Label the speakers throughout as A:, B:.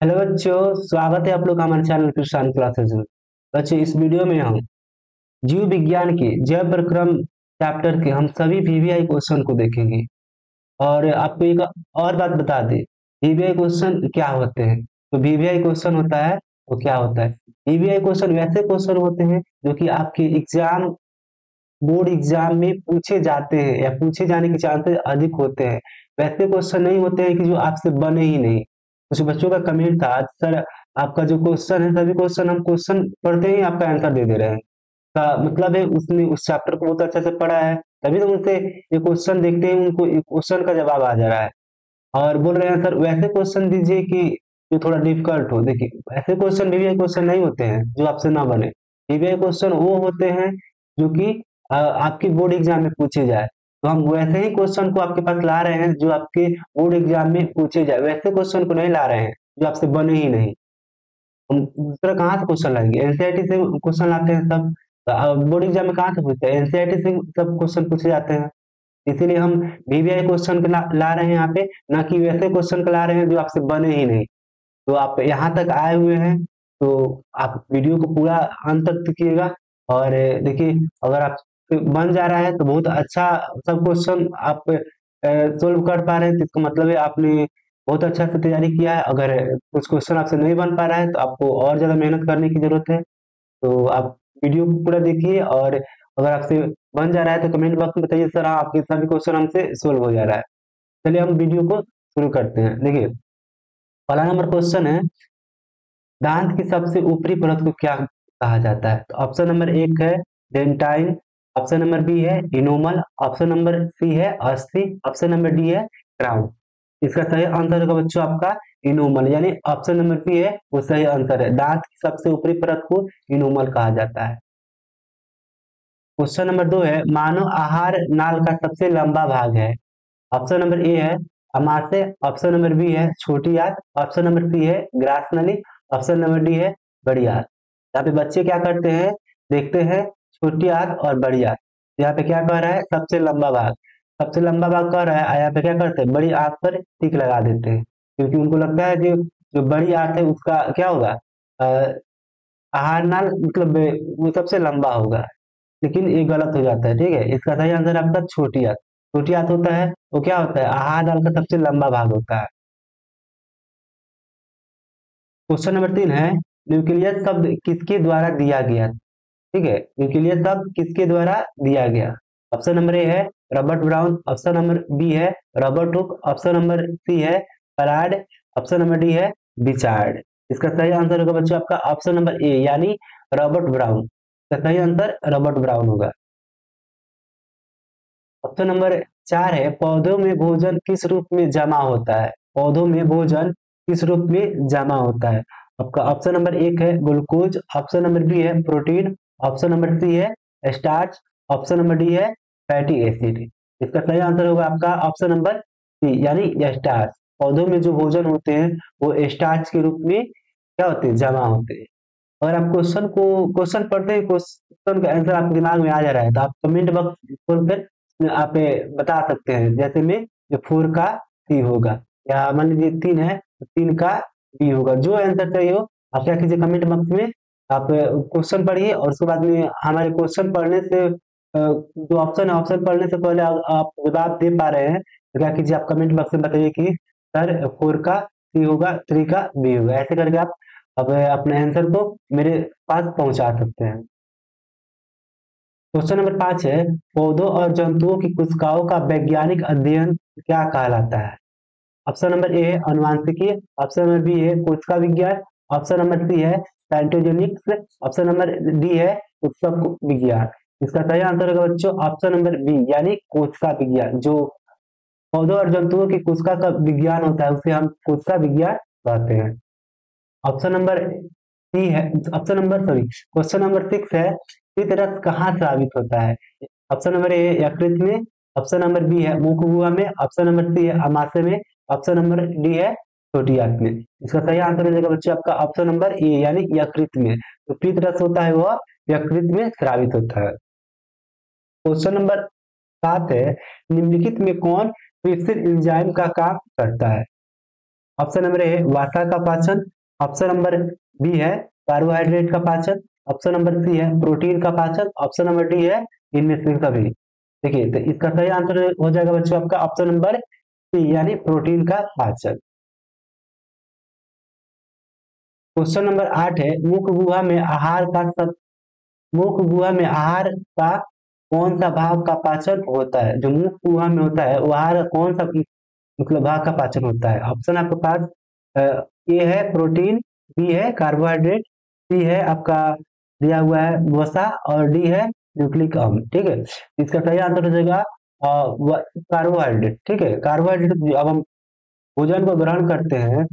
A: Hello बच्चों, स्वागत है आप लोग का हमारे चैनल कृषाण क्लासेस में। बच्चों, इस वीडियो में हम जीव विज्ञान के जैव प्रक्रम चैप्टर के हम सभी वीवीआई क्वेश्चन को देखेंगे। और आपको एक और बात बता दें, वीवीआई क्वेश्चन क्या होते हैं। तो वीवीआई क्वेश्चन होता है, वो क्या होता है? वीवीआई क्वेश्चन वैसे क्वेश्चन होते हैं जो कि आपके एग्जाम, बोर्ड एग्जाम में पूछे जाते हैं या पूछे जाने के चांसेस अधिक होते हैं। वैसे क्वेश्चन नहीं होते हैं कि जो आपसे बने ही नहीं। कुछ बच्चों का कमेंट था, सर आपका जो क्वेश्चन है, सभी क्वेश्चन हम क्वेश्चन पढ़ते ही आपका आंसर दे दे रहे हैं। का मतलब है उसने उस चैप्टर को बहुत अच्छे से पढ़ा है, तभी तो उनसे ये क्वेश्चन देखते ही उनको क्वेश्चन का जवाब आ जा रहा है। और बोल रहे हैं सर वैसे क्वेश्चन दीजिए कि जो थोड़ा डिफिकल्ट हो। देखिए, ऐसे क्वेश्चन वीवीआई क्वेश्चन नहीं होते हैं जो आपसे ना बने। वीवीआई क्वेश्चन वो होते हैं जो कि आपके बोर्ड एग्जाम में पूछे जाए। तो हम वैसे ही क्वेश्चन को आपके पास ला रहे हैं जो आपके बोर्ड एग्जाम में पूछे जाए, वैसे क्वेश्चन को नहीं ला रहे हैं जो आपसे बने ही नहीं। हम दूसरा कहाँ से क्वेश्चन लाएंगे? एनसीईआरटी से क्वेश्चन लाते हैं सब। बोर्ड एग्जाम में कहाँ से पूछते हैं? एनसीईआरटी से सब क्वेश्चन पूछे जाते हैं। इसीलिए हम वीवीआई क्वेश्चन ला रहे हैं यहाँ पे, ना कि वैसे क्वेश्चन ला रहे हैं जो आपसे बने ही नहीं। तो आप यहाँ तक आए हुए हैं तो आप वीडियो को पूरा अंत तक देखिएगा। और देखिए, अगर आप बन जा रहा है तो बहुत अच्छा। सब क्वेश्चन आप सोल्व कर पा रहे हैं तो इसका मतलब है आपने बहुत अच्छा से तैयारी किया है। अगर कुछ क्वेश्चन आपसे नहीं बन पा रहा है तो आपको और ज्यादा मेहनत करने की जरूरत है। तो आप वीडियो को पूरा देखिए, और अगर आपसे बन जा रहा है तो कमेंट बॉक्स में बताइए सर हाँ, आपके सभी क्वेश्चन हमसे सोल्व हो जा रहा है। चलिए हम वीडियो को शुरू करते हैं। देखिए, पहला नंबर क्वेश्चन है, दांत की सबसे ऊपरी परत को क्या कहा जाता है? तो ऑप्शन नंबर एक है डेंटाइन, ऑप्शन नंबर बी है इनोमल, ऑप्शन नंबर सी है अस्थि, ऑप्शन नंबर डी है क्राउन। इसका सही आंसर होगा बच्चों आपका इनोमल, यानी ऑप्शन नंबर बी है वो सही आंसर है। दांत की सबसे ऊपरी परत को इनोमल कहा जाता है। क्वेश्चन नंबर दो है, मानव आहार नाल का सबसे लंबा भाग है? ऑप्शन नंबर ए है अमाशय, ऑप्शन नंबर बी है छोटी आंत, ऑप्शन नंबर सी है ग्रास नली, ऑप्शन नंबर डी है बड़ी आंत। यहाँ पे बच्चे क्या करते हैं, देखते हैं छोटी आंत और बड़ी आंत। यहाँ पे क्या कह रहा है, सबसे लंबा भाग। सबसे लंबा भाग कह रहा है, यहाँ पे क्या करते हैं, बड़ी आंत पर टिक लगा देते हैं, क्योंकि उनको लगता है कि जो बड़ी आंत है उसका क्या होगा, अ, आहार नाल मतलब वो सबसे लंबा होगा। लेकिन ये गलत हो जाता है, ठीक है। इसका सही आंसर आपका छोटी आंत। छोटी आंत होता है वो क्या होता है, आहार नाल का सबसे लंबा भाग होता है। क्वेश्चन नंबर तीन है, न्यूक्लियस शब्द किसके द्वारा दिया गया? ठीक है, न्यूक्लियस शब्द किसके द्वारा दिया गया? ऑप्शन नंबर ए है Robert Brown, option number B है Robert Hooke, option number C है फराड, ऑप्शन नंबर डी है बिचार्ड। इसका सही आंसर होगा बच्चों आपका ऑप्शन नंबर ए, यानी रॉबर्ट ब्राउन। इसका सही आंसर रॉबर्ट ब्राउन होगा। ऑप्शन नंबर चार है, पौधों में भोजन किस रूप में जमा होता है? पौधों में भोजन किस रूप में जमा होता है? आपका ऑप्शन नंबर एक है ग्लूकोज, ऑप्शन नंबर बी है प्रोटीन, ऑप्शन नंबर सी है स्टार्च, ऑप्शन नंबर डी है फैटी एसिड। इसका सही आंसर होगा आपका ऑप्शन नंबर सी, यानी स्टार्च। पौधों में जो भोजन होते हैं वो स्टार्च के रूप में क्या होते हैं, जमा होते हैं। अगर आप क्वेश्चन पढ़ते हैं, क्वेश्चन का आंसर आपके दिमाग में आ जा रहा है तो आप कमेंट बॉक्स खोलकर आप बता सकते हैं। जैसे में जो फोर का सी होगा, या मान लीजिए तीन है तो तीन का बी होगा। जो आंसर चाहिए हो आप क्या कीजिए, कमेंट बॉक्स में आप क्वेश्चन पढ़िए, और उसके बाद में हमारे क्वेश्चन पढ़ने से जो ऑप्शन है, ऑप्शन पढ़ने से पहले आप जवाब दे पा रहे हैं तो क्या कीजिए, आप कमेंट बॉक्स में बताइए कि सर फोर का सी होगा, थ्री का बी होगा। ऐसे करके आप अब अपने आंसर को मेरे पास पहुंचा सकते हैं। क्वेश्चन नंबर पांच है, पौधों और जंतुओं की कोशिकाओं का वैज्ञानिक अध्ययन क्या कहलाता है? ऑप्शन नंबर ए है अनुवांशिकी, ऑप्शन नंबर बी है कोशिका विज्ञान, ऑप्शन नंबर सी है साइटोजेनिक्स, ऑप्शन नंबर डी है उत्सव विज्ञान। इसका सही आंसर होगा बच्चों ऑप्शन नंबर बी, यानी कोशिका विज्ञान। जो पौधों और जंतुओं की कोशिका का विज्ञान होता है उसे हम कोशिका विज्ञान कहते हैं। ऑप्शन नंबर सी है, option number sorry question number six है, शीत रस कहाँ स्रावित होता है? ऑप्शन नंबर ए यकृत में, ऑप्शन नंबर बी है मुख गुहा में, ऑप्शन नंबर सी है अमाशय में, ऑप्शन नंबर डी है छोटी आंत में। इसका सही आंसर हो जाएगा बच्चों आपका ऑप्शन नंबर ए, यानी यकृत में। तो शीत रस होता है वह यकृत में स्रावित होता है। क्वेश्चन नंबर सात है, निम्नलिखित में कौन ट्रिप्सिन एंजाइम का काम करता है? ऑप्शन नंबर ए है वसा का पाचन, ऑप्शन नंबर बी है कार्बोहाइड्रेट का पाचन, ऑप्शन नंबर सी है प्रोटीन का पाचन, ऑप्शन नंबर डी है इनमें से सभी। देखिए तो इसका सही आंसर हो जाएगा बच्चों आपका ऑप्शन नंबर सी यानी प्रोटीन का पाचन। क्वेश्चन नंबर 8 है मुख गुहा में आहार का कौन सा भाग का पाचन होता है। जो मुख गुहा में होता है वो आहार का कौन सा मतलब भाग का पाचन होता है। ऑप्शन आपके पास ए है प्रोटीन, बी है कार्बोहाइड्रेट, सी है आपका दिया हुआ है वसा और डी है न्यूक्लिक अम्ल। ठीक है, इसका सही आंसर हो जाएगा कार्बोहाइड्रेट। ठीक है, कार्बोहाइड्रेट अब हम भोजन को ग्रहण करते हैं,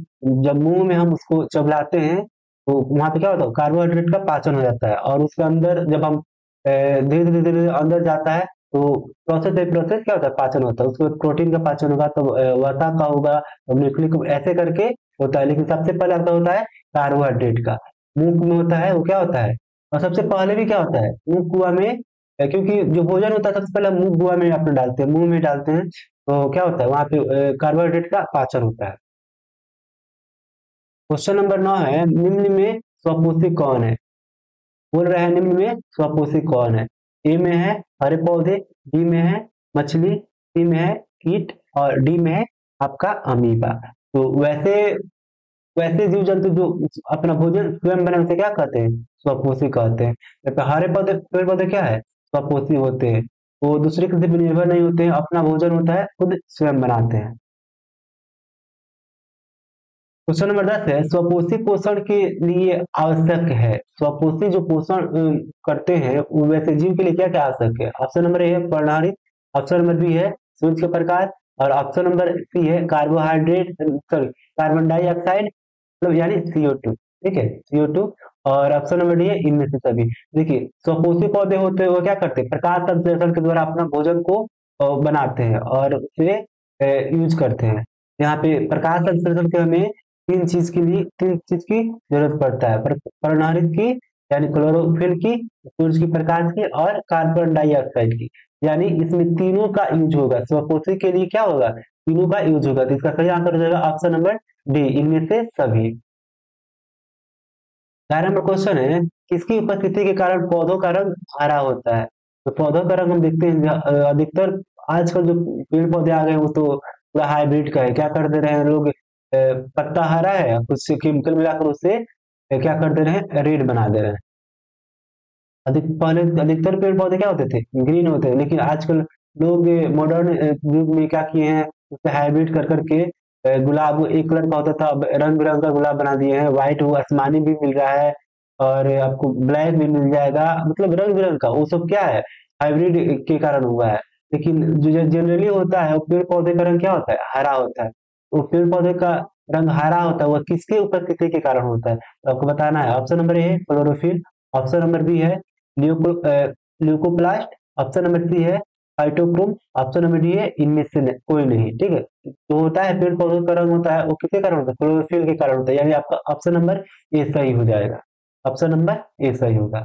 A: जब मुंह में हम उसको चबलाते हैं तो वहां पे क्या होता है कार्बोहाइड्रेट का पाचन हो जाता है और उसके अंदर जब हम धीरे धीरे धीरे अंदर जाता है तो प्रोसेस बाई प्रोसेस क्या होता है पाचन होता है। उसके बाद प्रोटीन का पाचन होगा तो वसा का होगा तो न्यूक्लिक ऐसे करके होता है। लेकिन सबसे पहले आपका होता है कार्बोहाइड्रेट का, मुंह में होता है वो क्या होता है। और सबसे पहले भी क्या होता है मुंह कुआ में क्योंकि जो भोजन होता है सबसे पहले मुंह कुआ में अपने डालते हैं, मुंह में डालते हैं तो क्या होता है वहां पे कार्बोहाइड्रेट का पाचन होता है। क्वेश्चन नंबर 9 है निम्न में स्वपोषी कौन है। बोल रहे हैं निम्न में स्वपोषी कौन है। ए में है हरे पौधे, बी में है मछली, सी में है कीट और डी में है आपका अमीबा। तो वैसे वैसे जीव जंतु जो अपना भोजन स्वयं बनाने से क्या कहते हैं स्वपोषी कहते हैं। जबकि हरे पौधे पेड़ पौधे क्या है स्वपोषी होते हैं, वो दूसरे किसी पर निर्भर नहीं होते हैं, अपना भोजन होता है खुद स्वयं बनाते हैं। क्वेश्चन नंबर 10 है स्वपोषी पोषण के लिए आवश्यक है। स्वपोषी जो पोषण करते हैं वो वैसे जीव के लिए क्या क्या आवश्यक है। ऑप्शन नंबर ए है पर्णहरित, ऑप्शन नंबर बी है सूर्य के प्रकाश और ऑप्शन नंबर सी है कार्बोहाइड्रेट सॉरी कार्बन डाइऑक्साइड मतलब यानी CO2। ठीक है CO2 और ऑप्शन नंबर डी है इनमें से सभी। देखिए स्वपोषी पौधे होते हैं वो क्या करते हैं प्रकाश संश्लेषण के द्वारा अपना भोजन को बनाते हैं और उसे यूज करते हैं। यहाँ पे प्रकाश संश्लेषण के हमें तीन चीज की जरूरत पड़ता है पर्णहरित की यानी क्लोरोफिल की, सूरज की प्रकाश की और कार्बन डाइऑक्साइड की। यानी इसमें तीनों का यूज होगा, स्वपोषी के लिए क्या होगा तीनों का यूज होगा। तो इसका सही आंसर हो जाएगा ऑप्शन नंबर डी इनमें से सभी। 11 नंबर क्वेश्चन है किसकी उपस्थिति के कारण पौधों का रंग हरा होता है। तो पौधों का रंग हम देखते हैं अधिकतर आजकल जो पेड़ पौधे आ गए वो तो पूरा हाइब्रिड का है। क्या कर दे रहे हैं लोग पत्ता हरा है कुछ केमिकल मिलाकर उससे क्या कर दे रहे हैं रेड बना दे रहे हैं। पहले अधिकतर पेड़ पौधे क्या होते थे ग्रीन होते थे, लेकिन आजकल लोग मॉडर्न युग में क्या किए हैं उसे हाइब्रिड कर करके गुलाब एक कलर का होता था अब रंग बिरंग का गुलाब बना दिए हैं। व्हाइट वो आसमानी भी मिल रहा है और आपको ब्लैक भी मिल जाएगा, मतलब रंग बिरंग का वो सब क्या है हाइब्रिड के कारण हुआ है। लेकिन जो जनरली होता है वो पेड़ पौधे का रंग क्या होता है हरा होता है। वो पेड़ पौधे का रंग हरा होता है वह किसके उपस्थिति के कारण होता है तो आपको बताना है। ऑप्शन नंबर ए है क्लोरोफिल, ऑप्शन नंबर बी है ल्यूकोप्लास्ट, ऑप्शन नंबर सी है फाइटोक्रोम, ऑप्शन नंबर डी है इनमें से कोई नहीं। ठीक है, जो होता है पेड़ पौधों का रंग होता है वो किसके कारण होता है क्लोरोफिल के कारण होता है। यानी आपका ऑप्शन नंबर ए सही हो जाएगा, ऑप्शन नंबर ए सही होगा।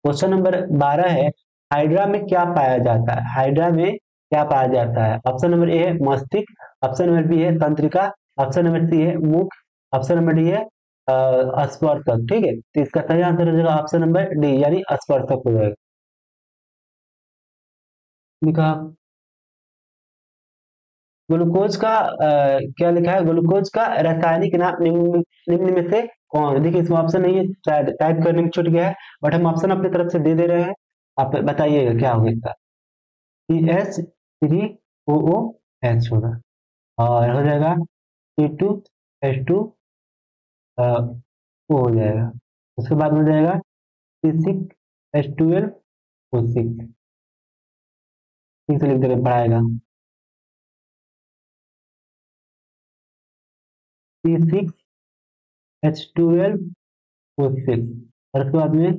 A: क्वेश्चन नंबर 12 है हाइड्रा में क्या पाया जाता है। हाइड्रा में क्या पाया जाता है। ऑप्शन नंबर ए है मस्तिष्क, ऑप्शन नंबर बी है तंत्रिका, ऑप्शन नंबर सी है मुख, ऑप्शन नंबर डी है स्पर्शक। ठीक है, तो इसका सही आंसर हो जाएगा ऑप्शन नंबर डी यानी स्पर्शक हो जाएगा। लिखा ग्लूकोज का क्या लिखा है ग्लूकोज का रासायनिक नाम निम्न में से कौन है। देखिए इसमें ऑप्शन नहीं है शायद टाइप करने में छूट गया है बट हम ऑप्शन अपनी तरफ से दे दे रहे हैं। आप बताइएगा क्या होगा इसका। CH3OOH होगा और हो जाएगा C2H2 वो हो जाएगा। उसके बाद हो जाएगा C6H12O6। ठीक से लिख देगा पढ़ाएगा C6H12O6 और उसके बाद में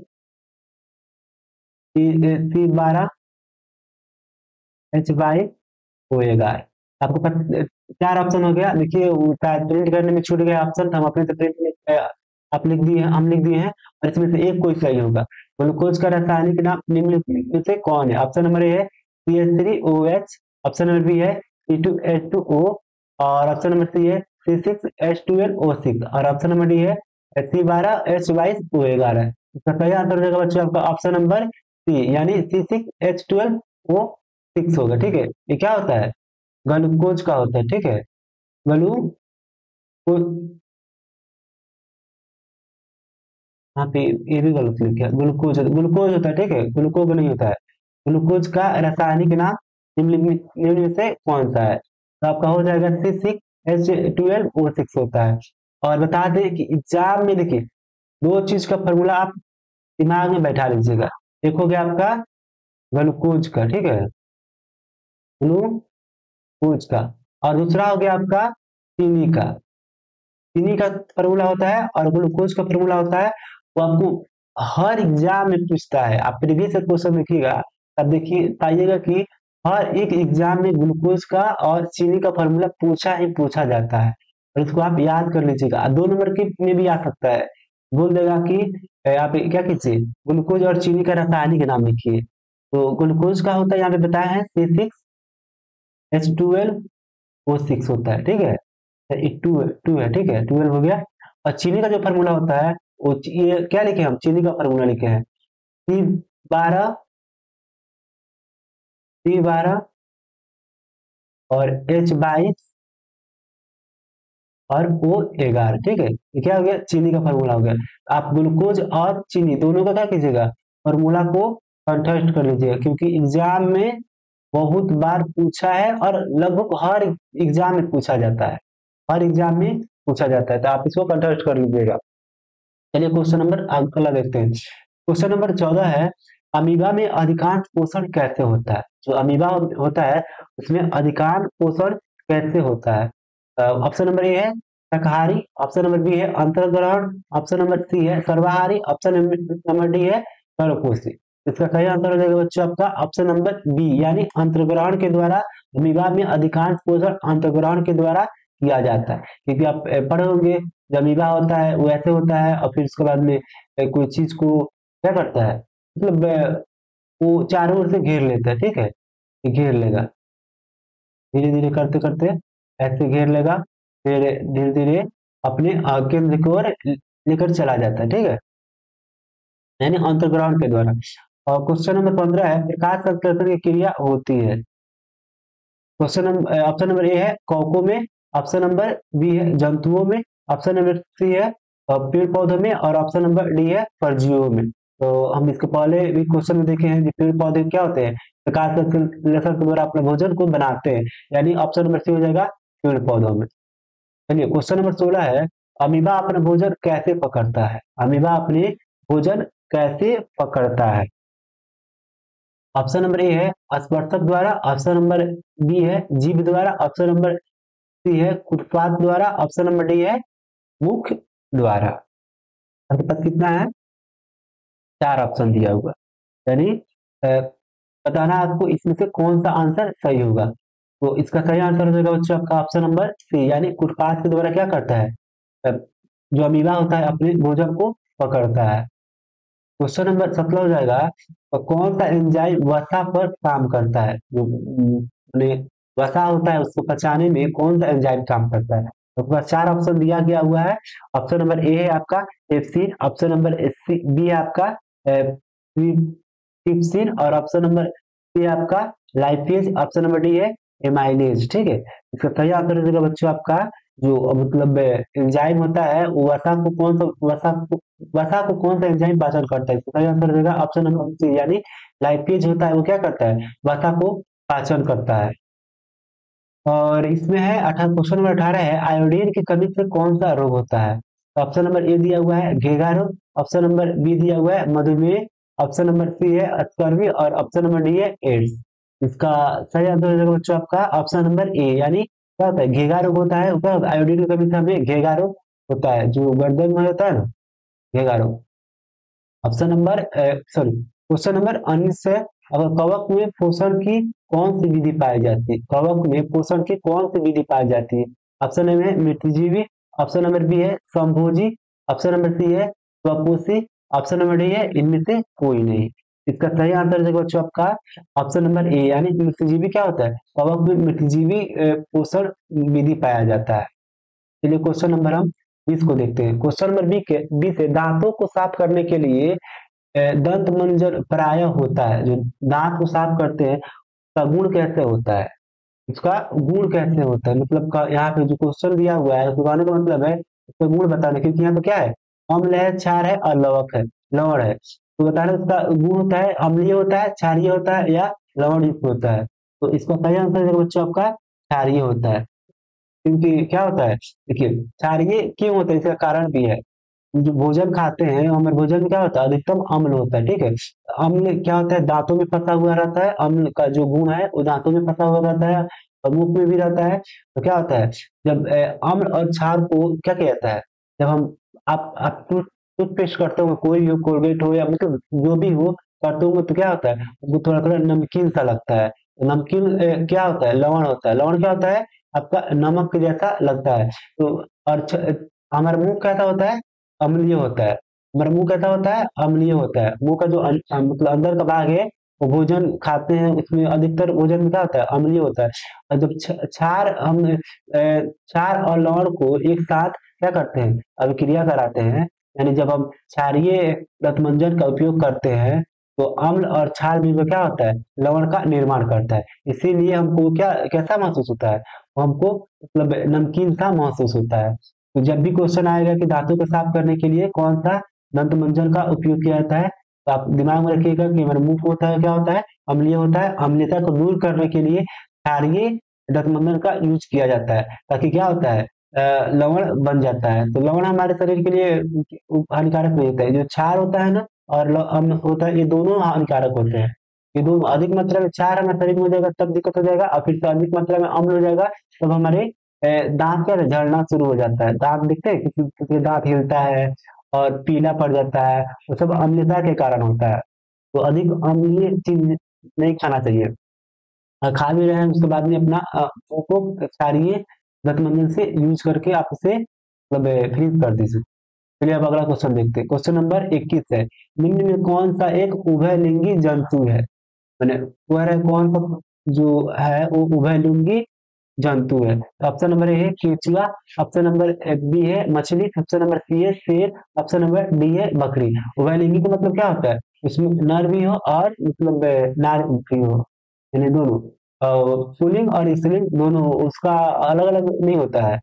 A: C12H होएगा। आपको चार ऑप्शन हो गया। देखिए प्रिंट करने में छूट गया ऑप्शन तो हम अपने से प्रिंट आप लिख दिए हम लिख दिए हैं और इसमें से एक कोई सही होगा। ग्लूकोज का रासायनिक नाम निम्न में से कौन है। ऑप्शन नंबर ए है CH3OH, ऑप्शन नंबर बी है C2H2O और ऑप्शन नंबर सी है C6H12O6 और ऑप्शन नंबर डी है C12H22O11। इसका सही आंसर हो जाएगा बच्चों आपका ऑप्शन नंबर सी यानी C6H12O6 होगा। ठीक है, ये क्या होता है? ग्लूकोज का होता है। ठीक है, ग्लूकोज। यहाँ पे ये भी गलत लिख गया, ग्लूकोज ग्लूकोज होता है। ठीक है, ग्लूकोज नहीं होता है। ग्लूकोज का रासायनिक नाम निम्न में से कौन सा है? तो आपका हो जाएगा C6H12O6 होता है। और बता दें कि एग्जाम में देखिए दो चीज का फॉर्मूला आप दिमाग में बैठा लीजिएगा। एक हो गया आपका ग्लूकोज का, ठीक है, ग्लूकोज का, और दूसरा हो गया आपका चीनी का। चीनी का फॉर्मूला होता है और ग्लूकोज का फॉर्मूला होता है, वो आपको हर एग्जाम में पूछता है। आप प्रीवियस क्वेश्चन देखिएगा, तब देखिए पाइएगा कि हर एक एग्जाम में ग्लूकोज का और चीनी का फॉर्मूला पूछा ही पूछा जाता है, और इसको आप याद कर लीजिएगा। 2 नंबर के में भी आ सकता है, बोल देगा कि आप क्या कीजिए, ग्लूकोज और चीनी का रासायनिक नाम लिखिए। तो ग्लूकोज का होता है, यहाँ पे बताया है C6H12O6 होता है। ठीक है, टू है। ठीक है, 12 हो गया। और चीनी का जो फार्मूला होता है वो ये क्या लिखे हम, चीनी का फार्मूला लिखे हैं C12 और H22 और O11। ठीक है, ये क्या हो गया, चीनी का फार्मूला हो गया। आप ग्लूकोज और चीनी दोनों का क्या कीजिएगा, फार्मूला को कंठस्थ कर लीजिएगा, क्योंकि एग्जाम में बहुत बार पूछा है और लगभग हर एग्जाम में पूछा जाता है, हर एग्जाम में पूछा जाता है। तो आप इसको कंठस्थ कर लीजिएगा। चलिए क्वेश्चन नंबर अगला देखते हैं। क्वेश्चन नंबर 14 है, अमीबा में अधिकांश पोषण कैसे होता है? जो अमीबा होता है उसमें अधिकांश पोषण कैसे होता है? ऑप्शन नंबर ए है शाकाहारी, ऑप्शन नंबर बी है अंतर्ग्रहण, ऑप्शन नंबर सी है सर्वाहारी, ऑप्शन नंबर डी है परपोषी। इसका सही आंसर हो जाएगा बच्चों आपका ऑप्शन नंबर बी यानी अंतर्ग्रहण के द्वारा। अमीबा में अधिकांश पोषण अंतर्ग्रहण के द्वारा किया जाता है, क्योंकि आप पढ़े होंगे जब अमीबा होता है वो ऐसे होता है, और फिर उसके बाद में कोई चीज को क्या करता है, मतलब वो चारों ओर से घेर लेता है। ठीक है, ये घेर लेगा, धीरे धीरे करते करते ऐसे घेर लेगा, फिर धीरे धीरे अपने केंद्र की ओर लेकर चला जाता है। ठीक है, यानी अंतर्ग्रहण के द्वारा। और क्वेश्चन नंबर 15 है, प्रकाश संश्लेषण की क्रिया होती है। Question number option number A है कौकों में, ऑप्शन नंबर बी है जंतुओं में, ऑप्शन नंबर सी है पेड़ पौधों में, और ऑप्शन नंबर डी है परजीवियों में। तो हम इसके पहले भी क्वेश्चन में देखे हैं कि पेड़ पौधे क्या होते हैं, प्रकाश संश्लेषण के द्वारा अपने भोजन को बनाते हैं, यानी ऑप्शन नंबर सी हो जाएगा पेड़ पौधों में। चलिए क्वेश्चन नंबर 16 है, अमीबा अपना भोजन कैसे पकड़ता है? अमीबा अपने भोजन कैसे पकड़ता है? ऑप्शन नंबर ए है स्पर्शक द्वारा, ऑप्शन नंबर बी है जीभ द्वारा, ऑप्शन नंबर सी है उत्पाद द्वारा, ऑप्शन नंबर डी है मुख द्वारा। आपके पास कितना है, 4 ऑप्शन दिया हुआ, यानी बताना आपको इसमें से कौन सा आंसर सही होगा। तो इसका सही आंसर हो जाएगा बच्चों आपका ऑप्शन नंबर सी यानी उत्पाद के द्वारा क्या करता है, जो अमीबा होता है अपने भोजन को पकड़ता है। क्वेश्चन नंबर 17 हो जाएगा, तो कौन सा एंजाइम वसा पर काम करता है? जो अपने वसा होता है उसको पचाने में कौन सा एंजाइम काम करता है? तो आपका 4 ऑप्शन दिया गया हुआ है। ऑप्शन नंबर ए है आपका पेप्सिन, ऑप्शन नंबर बी है आपका ट्रिप्सिन, और ऑप्शन नंबर सी है आपका लाइपेज, ऑप्शन नंबर डी है एमाइलेज। ठीक है, इसका सही आंसर हो जाएगा बच्चों आपका जो मतलब एंजाइम होता है वो वसा को कौन सा एंजाइम पाचन करता है? इसका सही आंसर हो जाएगा ऑप्शन नंबर सी यानी लाइपेज होता है वो क्या करता है, वसा को पाचन करता है। और इसमें है क्वेश्चन नंबर 18 है, आयोडीन की कमी से कौन सा रोग होता है? तो ऑप्शन नंबर ए दिया हुआ है घेगा रोग, ऑप्शन नंबर बी दिया हुआ है मधुमेह, ऑप्शन नंबर सी है स्कर्वी, और ऑप्शन नंबर डी है एड्स। इसका सही आंसर हो जाएगा बच्चों आपका ऑप्शन नंबर ए यानी क्या होता है, घेगा रोग होता है। क्या होता है, आयोडीन की कमी से हमें घेगा रोग होता है, जो गर्दन में होता है ना, घेगा रोग। Option number sorry question number 19 है, अगर कवक में पोषण की कौन सी विधि पाई जाती है? कवक में पोषण की कौन सी विधि पाई जाती है? ऑप्शन नंबर है मित्रजीवी, ऑप्शन नंबर बी है संभोजी, ऑप्शन नंबर सी है स्वपोषी, ऑप्शन नंबर डी है इनमें से कोई नहीं। इसका सही आंसर देखो बच्चों आपका ऑप्शन नंबर ए यानी मित्रजीवी क्या होता है, कवक में मित्रजीवी पोषण विधि पाया जाता है। चलिए क्वेश्चन नंबर हम 20 को देखते हैं। क्वेश्चन नंबर 20 है, दांतों को साफ करने के लिए दंत मंजन प्राय होता है। जो दांत को साफ करते हैं उसका गुण कैसे होता है, उसका गुण कैसे होता है, मतलब यहाँ पे जो क्वेश्चन दिया हुआ है उसका का मतलब है उसका गुण बताने, क्योंकि यहाँ पे क्या है, अम्ल है, क्षार है और लवक है, लवण है, तो बताना उसका गुण होता है अम्लीय होता है, क्षारीय होता है या लवण युक्त होता है। तो इसका सही आंसर है बच्चों आपका क्षारीय होता है। क्योंकि क्या होता है, देखिए क्षारीय क्यों होता है, इसका कारण भी है। जो भोजन खाते हैं हमारे भोजन में क्या होता है, अधिकतम अम्ल होता है, ठीक है। अम्ल क्या होता है, दांतों में फंसा हुआ रहता है, अम्ल का जो गुण है वो दांतों में फंसा हुआ रहता है और मुख में भी रहता है। तो क्या होता है, जब अम्ल और क्षार को क्या किया जाता है, जब हम आप टूथपेस्ट करते हो, कोई भी हो, कोलगेट हो या मतलब जो भी हो करते होंगे, तो क्या होता है वो थोड़ा थोड़ा नमकीन सा लगता है। तो नमकीन क्या होता है, लवण होता है। लवण क्या होता है, आपका नमक के जैसा लगता है। तो और हमारा मुंह कैसा होता है, अम्लीय होता है। हमारा मुंह कैसा होता है, अम्लीय होता है। मुंह का जो मतलब अंदर का भाग है वो भोजन खाते हैं उसमें अधिकतर भोजन में क्या होता है, अम्लीय होता है। और जब क्षार हम क्षार और लवण को एक साथ क्या करते हैं, अभिक्रिया कराते हैं, यानी जब हम क्षारीय रतमंजन का उपयोग करते हैं तो अम्ल और क्षार भी क्या होता है, लवण का निर्माण करता है। इसीलिए हमको क्या कैसा महसूस होता है, हमको मतलब नमकीन सा महसूस होता है। तो जब भी क्वेश्चन आएगा कि दांतों को साफ करने के लिए कौन सा दंत मंजन का उपयोग किया जाता है, तो आप दिमाग में रखिएगा कि हमारा मुंह होता है क्या होता है, अम्लीय होता है। अम्लीयता को दूर करने के लिए क्षारीय दंत मंजन का यूज किया जाता है, ताकि क्या होता है लवण बन जाता है। तो लवण हमारे शरीर के लिए हानिकारक नहीं होता है। जो क्षार होता है ना और अम्ल होता है, ये दोनों हानिकारक होते हैं। ये दोनों अधिक मात्रा में क्षार हमारे शरीर में हो जाएगा तब दिक्कत हो जाएगा, और फिर से अधिक मात्रा में अम्ल हो जाएगा तब हमारे दांत क्या झड़ना शुरू हो जाता है। दांत दिखते हैं, किसी किसी का दांत हिलता है और पीला पड़ जाता है, वो सब अम्लता के कारण होता है। तो अधिक अम्लीय चीज नहीं खाना चाहिए। खा भी रहे हैं उसके बाद में अपना मुंह को क्षारीय रतमंजन से यूज करके आप उसे मतलब फ्रीज कर दीजिए। चलिए अब अगला क्वेश्चन देखते हैं। क्वेश्चन नंबर 21 है, निम्न में कौन सा एक उभयलिंगी जंतु है। मैंने वह है कौन सा जो है वो उभयलिंगी जंतु है। तो ऑप्शन नंबर ए है केचुआ, ऑप्शन नंबर बी है मछली, ऑप्शन नंबर सी है शेर, ऑप्शन नंबर डी है बकरी। उभयलिंगी का मतलब क्या होता है, उसमें नर भी हो और मतलब नारी भी हो, यानी दोनों पुल्लिंग और स्त्रीलिंग दोनों हो, उसका अलग अलग नहीं होता है।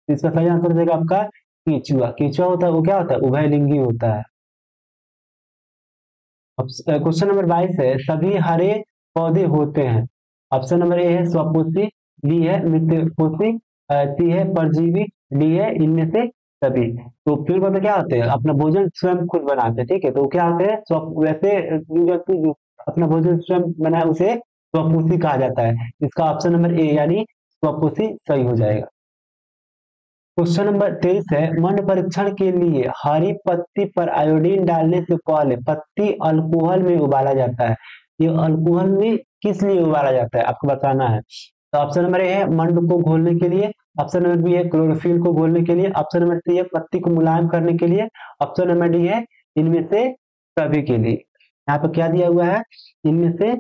A: इसका सही आंसर देगा आपका केचुआ। केचुआ होता है वो क्या होता है, उभयलिंगी होता है। क्वेश्चन नंबर 22 है, सभी हरे पौधे होते हैं। ऑप्शन नंबर ए है स्वपोषी, बी है मित्रपोषी, सी है परजीवी, डी है इनमें से सभी। तो पेड़ पौधे क्या होते हैं, अपना भोजन स्वयं खुद बनाते हैं, ठीक है। तो क्या होते हैं वैसे जीव जंतु जो अपना भोजन स्वयं बनाए उसे स्वपोषी कहा जाता है। इसका ऑप्शन नंबर ए यानी स्वपोषी सही हो जाएगा। क्वेश्चन नंबर 23 है, मंड परीक्षण के लिए हरी पत्ती पर आयोडीन डालने से पहले पत्ती अल्कोहल में उबाला जाता है। ये अल्कोहल में किस लिए उबाला जाता है आपको बताना है। तो ऑप्शन नंबर ए है मंड को घोलने के लिए, ऑप्शन नंबर बी है क्लोरोफिल को घोलने के लिए, ऑप्शन नंबर सी है पत्ती को मुलायम करने के लिए, ऑप्शन नंबर डी है इनमें से सभी के लिए। यहाँ पे क्या दिया हुआ है, इनमें से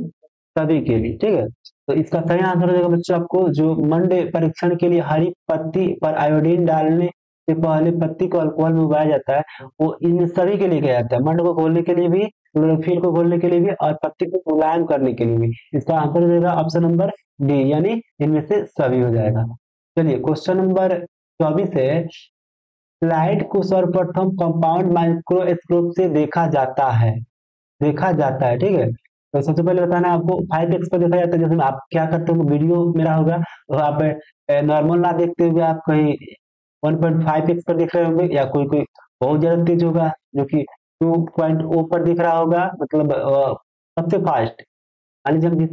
A: सभी के लिए, ठीक है। तो इसका सही आंसर हो जाएगा बच्चों आपको, जो मंड परीक्षण के लिए हरी पत्ती पर आयोडीन डालने से पहले पत्ती को अल्कोहल में उबाला जाता है वो इन सभी के लिए किया जाता है। मंड को घोलने के लिए भी, क्लोरोफिल को घोलने के लिए भी और पत्ती को मुलायम करने के लिए भी। इसका आंसर हो जाएगा ऑप्शन नंबर डी यानी इनमें से सभी हो जाएगा। चलिए क्वेश्चन नंबर 24 है, स्लाइड को सर्वप्रथम कंपाउंड माइक्रोस्कोप से देखा जाता है, ठीक है। तो सबसे पहले बताना है आपको 5x पर देखा जाता है। जैसे आप क्या करते हो, वीडियो मेरा होगा तो आप नॉर्मल ना देखते हुए आप कहीं 1.5x पर देख रहे होंगे, या कोई कोई बहुत ज्यादा तेज होगा जो कि 2.0 पर दिख रहा होगा, मतलब सबसे फास्ट। मान लीजिए हम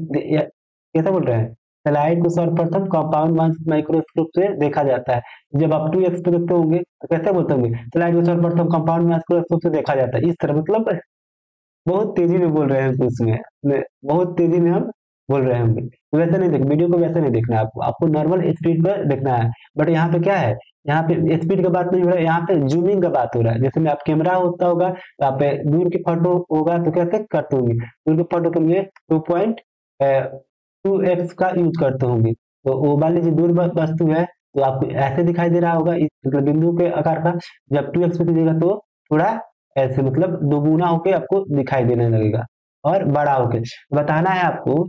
A: कैसे बोल रहे हैं, स्लाइड को सर्वप्रथम कंपाउंड माइक्रोस्कोप से देखा जाता है। जब आप 2x पे देखते होंगे तो कैसे बोलते होंगे, स्लाइड को सर्वप्रथम कंपाउंड माइक्रोस्कोप से देखा जाता है, इस तरह मतलब बहुत तेजी में बोल रहे हैं उसमें, बहुत तेजी में हम बोल रहे होंगे। तो वैसे नहीं देख, वीडियो को वैसे नहीं देखना है आपको, आपको नॉर्मल स्पीड पर देखना है। बट यहाँ पे क्या है, यहाँ पे स्पीड का बात नहीं हो रहा है, यहाँ पे जूमिंग का बात हो रहा है। जैसे में आप कैमरा होता होगा तो आप दूर की फोटो होगा तो कैसे करते होंगे, दूर की फोटो के लिए 2.2x का यूज करते होंगे। तो वो मान लीजिए दूर वस्तु है तो आपको ऐसे दिखाई दे रहा होगा, इस मतलब बिंदु के आकार का। जब 2x पे कीजिएगा तो थोड़ा ऐसे मतलब दोगुना होके आपको दिखाई देने लगेगा और बड़ा होके। बताना है आपको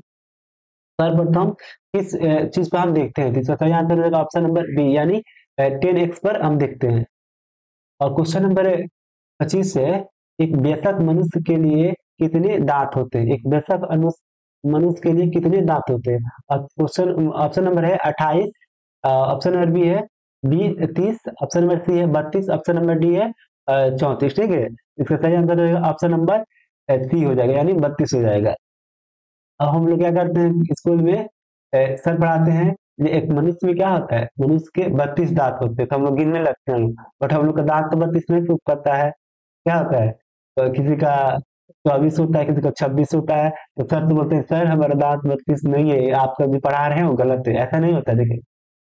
A: सर्वप्रथम किस चीज पर हम देखते हैं, तो इसका सही आंसर हो जाएगा ऑप्शन नंबर बी, यानी 10x पर हम देखते हैं। और क्वेश्चन नंबर 25 है, एक वयस्क मनुष्य के लिए कितने दांत होते हैं? एक वयस्क मनुष्य के लिए कितने दांत होते हैं? और क्वेश्चन ऑप्शन नंबर है 28, ऑप्शन नंबर बी है बी 30, ऑप्शन नंबर सी है 32, ऑप्शन नंबर डी है 34। ठीक है, इसका सही आंसर रहेगा ऑप्शन नंबर सी हो जाएगा, यानी 32 हो जाएगा। अब हम लोग क्या करते हैं स्कूल में, सर पढ़ाते हैं, ये एक मनुष्य में क्या होता है, मनुष्य के 32 दांत होते हैं, तो हम लोग गिनने लगते हैं, बट हम लोग का दांत तो 32 नहीं प्रूफ करता है। क्या होता है, तो किसी का 24 होता है, किसी का 26 होता है, तो सर तो बोलते हैं सर हमारा दांत 32 नहीं है, आपका जो पढ़ा रहे हैं वो गलत है। ऐसा नहीं होता है, देखिए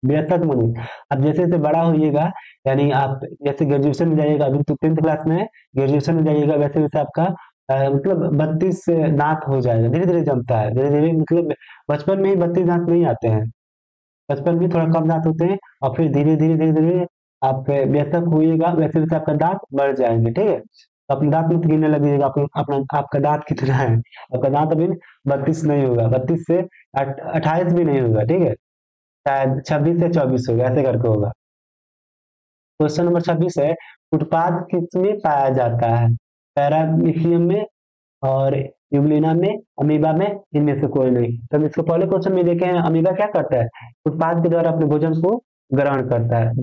A: बेहतर मनुष्य। अब जैसे जैसे बड़ा होइएगा, यानी आप जैसे ग्रेजुएशन में जाइएगा, अभी तो 10th क्लास में है, ग्रेजुएशन में जाइएगा वैसे वैसे आपका मतलब 32 दांत हो जाएगा, धीरे धीरे जमता है, धीरे धीरे मतलब बचपन में ही 32 दांत नहीं आते हैं, बचपन में थोड़ा कम दांत होते हैं, और फिर धीरे धीरे धीरे धीरे आप बेशक होइएगा वैसे वैसे आपका दांत बढ़ जाएंगे। ठीक है, तो अपने दांत मत गिनने लगिएगा, अपना आपका दांत कितना है। आपका दांत अभी 32 नहीं होगा, 32 से 28 भी नहीं होगा। ठीक है, शायद 26 से 24 होगा, ऐसे करके होगा। क्वेश्चन नंबर 26 है, उत्पाद किसमें पाया जाता है? पैरामीशियम में और यूग्लिना में, अमीबा में, इनमें से कोई नहीं। तो हम इसको पहले क्वेश्चन में देखे हैं, अमीबा क्या करता है, उत्पाद के द्वारा अपने भोजन को ग्रहण करता है।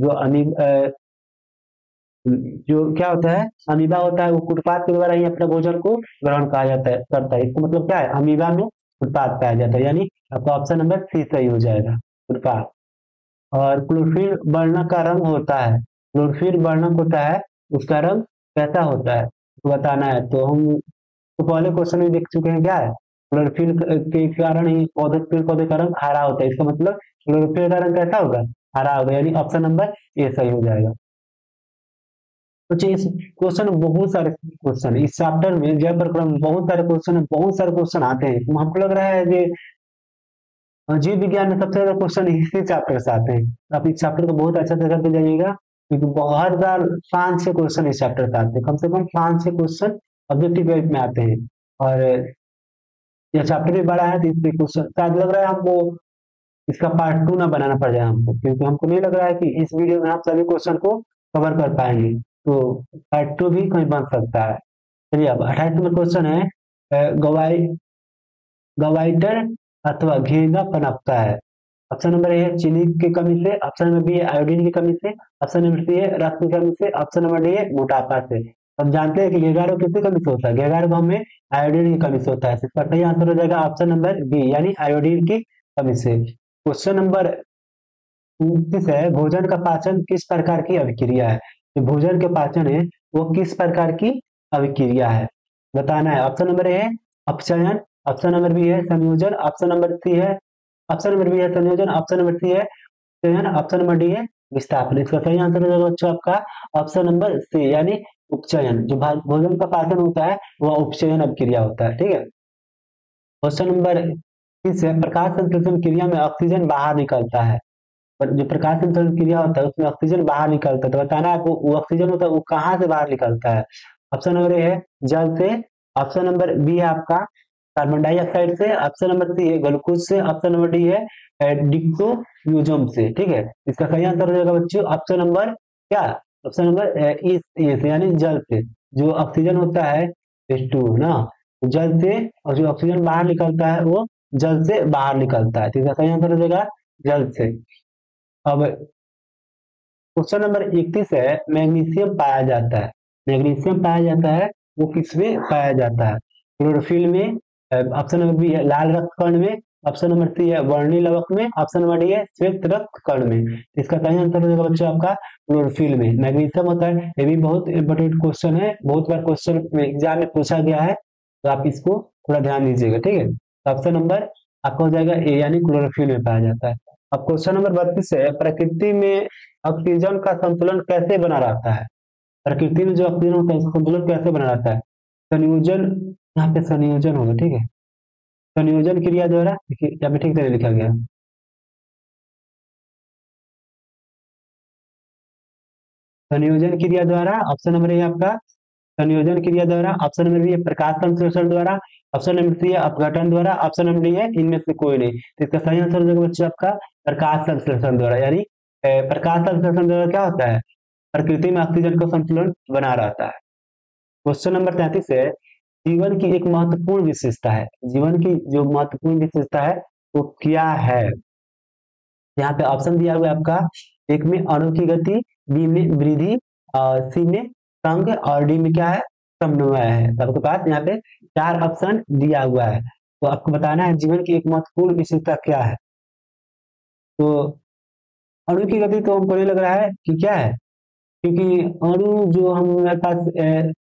A: जो क्या होता है, अमीबा होता है, वो उत्पाद के द्वारा ही अपने भोजन को ग्रहण कहा जाता है करता है। इसका मतलब क्या है, अमीबा में उत्पाद पाया जाता है, यानी आपका ऑप्शन नंबर सी सही हो जाएगा, उत्पाद। और क्लोरोफिल वर्णक का रंग होता है, क्लोरोफिल वर्णक होता है, उसका रंग कैसा होता है तो बताना है। तो हम तो पहले क्वेश्चन में देख चुके हैं, क्या है क्लोरोफिल के कारण ही पौधे पेड़ पौधे का रंग हरा होता है। इसका मतलब क्लोरोफिल का रंग कैसा होगा, हरा होगा, यानी ऑप्शन नंबर ए सही हो जाएगा। तो चलिए इस क्वेश्चन बहुत सारे क्वेश्चन इस चैप्टर में, जय प्रक्रम बहुत सारे क्वेश्चन है, बहुत सारे क्वेश्चन आते हैं, तो हमको लग रहा है कि जीव विज्ञान में सबसे ज्यादा क्वेश्चन इसी चैप्टर से आते हैं। आप इस चैप्टर को बहुत अच्छा से करते जाइएगा, क्योंकि हर बार 5-6 क्वेश्चन इस चैप्टर से आते हैं, कम से कम 5-6 क्वेश्चन ऑब्जेक्टिव टाइप में आते हैं। और यह चैप्टर भी बड़ा है, तो इसमें क्वेश्चन शायद लग रहा है हमको इसका पार्ट 2 ना बनाना पड़ जाए हमको, क्योंकि हमको नहीं लग रहा है कि इस वीडियो में हम सभी क्वेश्चन को कवर कर पाएंगे, तो पार्ट 2 भी कहीं बन सकता है। चलिए अब 28 नंबर क्वेश्चन है, गवाई गवाइटर अथवा घेंगा पनपता है। ऑप्शन नंबर ए है चीनी की कमी से, ऑप्शन नंबर बी है आयोडीन की कमी से, ऑप्शन नंबर सी है रक्त की कमी से, ऑप्शन नंबर डी है मोटापा से। हम जानते हैं कि घेंगा रोग किसकी कमी से होता है, घेंगा रोग हमें आयोडीन की कमी से होता है। इसका सही आंसर हो जाएगा ऑप्शन नंबर बी, यानी आयोडीन की कमी से। क्वेश्चन नंबर 29 है, भोजन का पाचन किस प्रकार की अभिक्रिया है? जो भोजन के पाचन है वो किस प्रकार की अभिक्रिया है बताना है। ऑप्शन नंबर ए है अपचयन, ऑप्शन नंबर बी है संयोजन, ऑप्शन नंबर सी है ऑप्शन नंबर बी है संयोजन, ऑप्शन नंबर सी है चयन, ऑप्शन नंबर डी है विस्थापन। इसका सही आंसर हो जाएगा बच्चों आपका ऑप्शन नंबर सी, यानी उपचयन। जो भोजन का पाचन होता है वह उपचयन अभिक्रिया होता है। ठीक है, क्वेश्चन नंबर 30 है, प्रकाश संश्लेषण क्रिया में ऑक्सीजन बाहर निकलता है, पर जो प्रकाश संश्लेषण क्रिया होता है उसमें ऑक्सीजन बाहर निकलता है, तो बताना है आपको वो ऑक्सीजन होता है वो कहाँ से बाहर निकलता है। ऑप्शन नंबर ए है जल से, ऑप्शन नंबर बी है आपका कार्बन डाइऑक्साइड से, ऑप्शन नंबर सी है ग्लूकोज से, ऑप्शन नंबर डी है डिक्सोफ्यूजन से। ठीक है, इसका सही आंसर हो जाएगा बच्चों ऑप्शन नंबर क्या, ऑप्शन नंबर ए से, यानी जल से। जो ऑक्सीजन होता है H2 ना, जल से, और जो ऑक्सीजन बाहर निकलता है वो जल से बाहर निकलता है, तो इसका सही आंसर हो जाएगा जल से। अब क्वेश्चन नंबर 31 है, मैग्नीशियम पाया जाता है, मैग्नीशियम पाया जाता है वो किसमें पाया जाता है? क्लोरोफिल में, ऑप्शन नंबर बी है लाल रक्त कण में, ऑप्शन नंबर सी है वर्णी लवक में, ऑप्शन नंबर डी है श्वेत रक्त कण में। इसका सही आंसर हो जाएगा बच्चों आपका क्लोरोफिल में मैग्नीशियम होता है। ये भी बहुत इंपॉर्टेंट क्वेश्चन है, बहुत बार क्वेश्चन एग्जाम में पूछा गया है, तो आप इसको थोड़ा ध्यान दीजिएगा। ठीक है, ऑप्शन नंबर आपका हो जाएगा ए, यानी क्लोरोफिल में पाया जाता है। अब क्वेश्चन नंबर 32 है, प्रकृति में ऑक्सीजन का संतुलन कैसे बना रहता है? प्रकृति में जो ऑक्सीजन होता है उसका संतुलन कैसे बना रहता है? संयोजन, यहाँ पे संयोजन होगा। ठीक है, संयोजन क्रिया द्वारा, देखिए यहाँ पे ठीक तरह लिखा गया संयोजन क्रिया द्वारा, ऑप्शन नंबर ए आपका संयोजन क्रिया द्वारा, ऑप्शन नंबर बी है प्रकाश संश्लेषण द्वारा, ऑप्शन नंबर सी है अपघटन द्वारा, ऑप्शन नंबर डी है इनमें से कोई नहीं। तो इसका सही आंसर हो जाएगा बच्चों आपका प्रकाश संश्लेषण द्वारा। यानी प्रकाश संश्लेषण द्वारा क्या होता है, प्रकृति में ऑक्सीजन का संतुलन बना रहता है। क्वेश्चन नंबर 33 है, जीवन की एक महत्वपूर्ण विशेषता है, जीवन की जो महत्वपूर्ण विशेषता है वो क्या है। यहाँ पे ऑप्शन दिया हुआ है आपका, एक में अणु की गति, बी में वृद्धि, और सी में संघ, और डी में क्या है समन्वय है। तो आपके पास यहाँ पे 4 ऑप्शन दिया हुआ है, तो आपको बताना है जीवन की एक महत्वपूर्ण विशेषता क्या है। तो अणु की गति तो हमको नहीं लग रहा है कि क्या है, क्योंकि अणु जो हमारे पास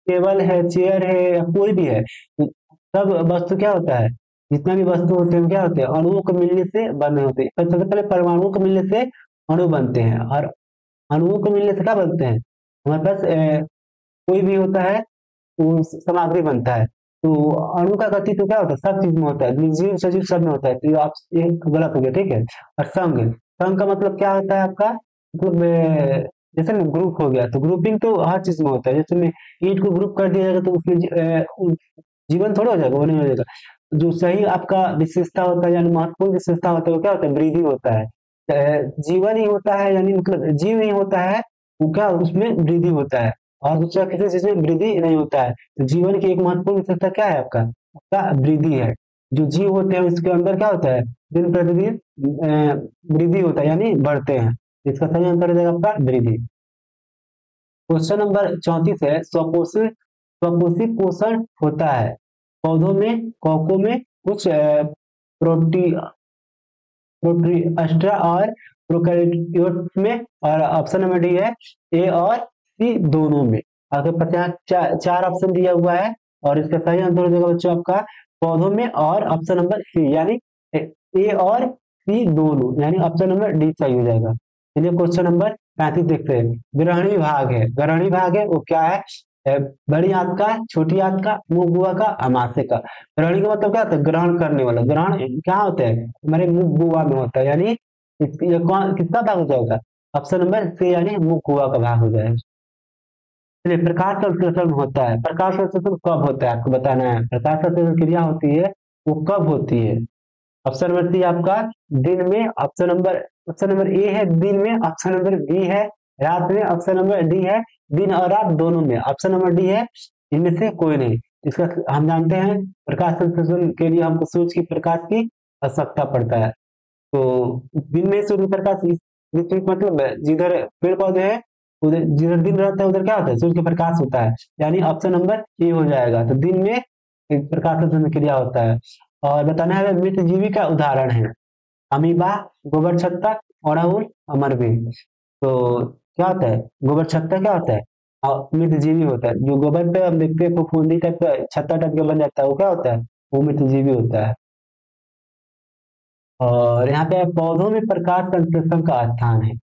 A: टेबल है, चेयर है, या कोई भी है, तो सब वस्तु क्या होता है, जितना भी वस्तु होते हैं क्या होते हैं, अणुओं को मिलने से बने होते हैं। सबसे पहले परमाणुओं को मिलने से अणु बनते हैं, और अणुओं को मिलने से क्या बनते हैं, हमारे पास कोई भी होता है वो सामग्री बनता है। तो अणु का गति तो क्या होता है, सब चीज में होता है, निर्जीव सजीव सब में होता है। तो ये गलत हो गया, ठीक है। और संघ, संघ का मतलब क्या होता है आपका, मतलब जैसे ना ग्रुप हो गया, तो ग्रुपिंग तो हर चीज में होता है। जैसे में ईंट को ग्रुप कर दिया जाएगा तो उसमें जीवन थोड़ा हो जाएगा, वो नहीं हो जाएगा। जो सही आपका विशेषता होता है, यानी महत्वपूर्ण विशेषता होता है, वो क्या होता है, वृद्धि होता है। जीवन ही होता है, यानी मतलब जीव ही होता है, वो क्या उसमें वृद्धि होता है, और दूसरा किसी चीज में वृद्धि नहीं होता है। तो जीवन की एक महत्वपूर्ण विशेषता क्या है आपका, आपका वृद्धि है। जो जीव होते हैं उसके अंदर क्या होता है, दिन प्रतिदिन वृद्धि होता है, यानी बढ़ते हैं। इसका सही आंसर हो जाएगा आपका वृद्धि। क्वेश्चन नंबर 34 है, स्वपोषी स्वपोषी पोषण होता है पौधों में, कौकों में, कुछ प्रोटी प्रोटीस्टा और प्रोकैरियोट्स में, और ऑप्शन नंबर डी है ए और सी दोनों में। आपके पास यहाँ चार ऑप्शन दिया हुआ है, और इसका सही आंसर हो जाएगा बच्चों आपका पौधों में, और ऑप्शन नंबर सी, यानी ए और सी दोनों, यानी ऑप्शन नंबर डी सही हो जाएगा। चलिए क्वेश्चन नंबर 35 देखते हैं। ग्रहणी भाग है, ग्रहणी भाग है वो क्या है, बड़ी आंत का, छोटी आंत का, मुंह बुआ का, अमाशय का। ग्रहणी का मतलब क्या होता है, ग्रहण करने वाला। ग्रहण क्या होता है, हमारे मुंह बुआ में होता है, यानी ये कौन किसका भाग हो जाएगा, ऑप्शन नंबर सी, यानी मुंह बुआ का भाग हो जाएगा। चलिए प्रकाश संश्लेषण होता है, प्रकाश संश्लेषण कब होता है आपको बताना है। प्रकाश संश्लेषण क्रिया होती है वो कब होती है, ऑप्शन नंबर सी आपका दिन में, ऑप्शन नंबर ए है दिन में, ऑप्शन नंबर बी है रात में, ऑप्शन नंबर डी है दिन और रात दोनों में, ऑप्शन नंबर डी है इनमें से कोई नहीं। इसका हम जानते हैं प्रकाश संश्लेषण के लिए हमको सूर्य की प्रकाश की आवश्यकता पड़ता है। तो दिन में सूर्य प्रकाश मतलब जिधर पेड़ पौधे हैं उधर, जिधर दिन रहता है उधर क्या होता है, सूर्य का प्रकाश होता है, यानी ऑप्शन नंबर ए हो जाएगा। तो दिन में एक प्रकाश संश्लेषण क्रिया होता है। और बताना है मित्रजीवी का उदाहरण है अमीबा, गोबर छत्ता, ओड़ाउल, अमरबे। तो क्या होता है, गोबर छत्ता क्या होता है, मित्रजीवी होता है। जो गोबर पे हम देखते हैं फफूंदी टाइप का छत्ता टाइप का बन जाता है, वो क्या होता है, वो मित्रजीवी होता है। और यहाँ पे पौधों में प्रकाश संश्लेषण का स्थान है,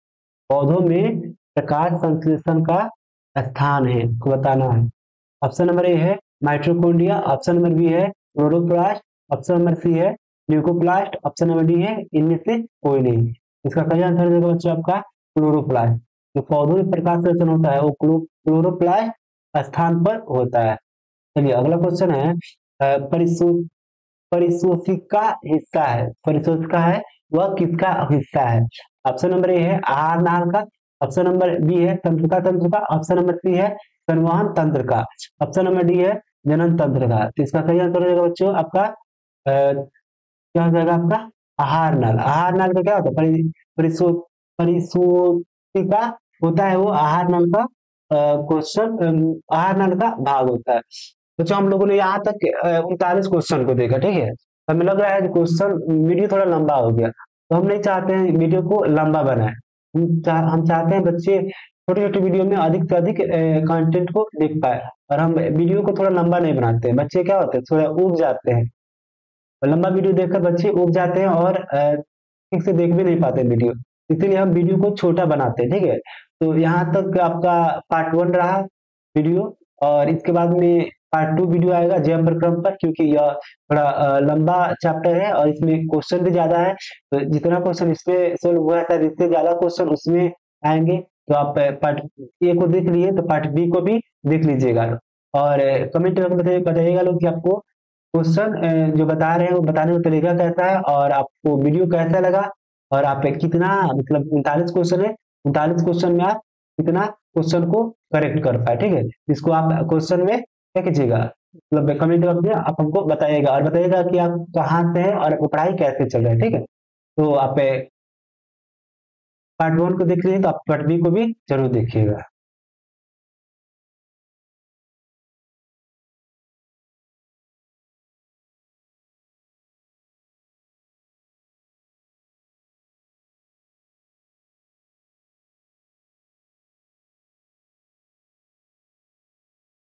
A: पौधों में प्रकाश संश्लेषण का स्थान है, को बताना है। ऑप्शन नंबर ए है माइट्रोकोन्ड्रिया, ऑप्शन नंबर बी है क्लोरोप्लास्ट, ऑप्शन नंबर सी है ल्यूकोप्लास्ट, ऑप्शन नंबर डी है इनमें से कोई नहीं। इसका सही आंसर हो जाएगा बच्चों आपका क्लोरोप्लास्ट। जो पौधों में प्रकाश संश्लेषण होता है वो क्लोरोप्लास्ट स्थान पर होता है। चलिए अगला क्वेश्चन है, परिशोषिका हिस्सा है, परिशोषिका है वह किसका हिस्सा है। ऑप्शन नंबर ए है आहार नाल का, ऑप्शन नंबर बी है तंत्रिका तंत्र का, ऑप्शन नंबर सी है संवहन तंत्र का, ऑप्शन नंबर डी है जनन तंत्र का। तो इसका सही आंसर हो जाएगा बच्चों आपका क्या हो जाएगा आपका आहार नाल। आहार नाल का क्या होता है, परिशोषिका होता है वो आहार नाल का क्वेश्चन, आहार नाल का भाग होता है। तो हम लोगों ने यहाँ तक 39 क्वेश्चन को देखा, ठीक है। हमें लग रहा है क्वेश्चन वीडियो थोड़ा लंबा हो गया, तो हम नहीं चाहते हैं वीडियो को लंबा बनाए। हम चाहते हैं बच्चे छोटे छोटे वीडियो में अधिक से अधिक कंटेंट को देख पाए, और हम वीडियो को थोड़ा लंबा नहीं बनाते हैं। बच्चे क्या होते हैं थोड़ा ऊब जाते हैं, और लंबा वीडियो देखकर बच्चे ऊब जाते हैं और ठीक से देख भी नहीं पाते वीडियो, इसीलिए हम वीडियो को छोटा बनाते हैं, ठीक है। तो यहाँ तक आपका पार्ट 1 रहा वीडियो, और इसके बाद में पार्ट 2 वीडियो आएगा जैव प्रक्रम पर, क्योंकि यह थोड़ा लंबा चैप्टर है और इसमें क्वेश्चन भी ज्यादा है। तो जितना क्वेश्चन इसमें सोल्व हुआ है इससे ज्यादा क्वेश्चन उसमें आएंगे। तो आप पार्ट ए को देख लिए तो पार्ट बी को भी देख लीजिएगा। और कमेंट करके बताइएगा लोग कि आपको क्वेश्चन जो बता रहे हैं वो बताने का तरीका कैसा है, और आपको वीडियो कैसा लगा, और आप कितना, मतलब 39 क्वेश्चन है, 39 क्वेश्चन में आप कितना क्वेश्चन को करेक्ट कर पाए। ठीक है, इसको आप क्वेश्चन में क्या कीजिएगा, मतलब कमेंट बॉक्स में आप हमको बताइएगा, और बताइएगा कि आप कहाँ से हैं और आपको पढ़ाई कैसे चल रहा है। ठीक है, तो आप पार्ट 1 को देख लीजिए तो आप पार्ट बी को भी जरूर देखिएगा।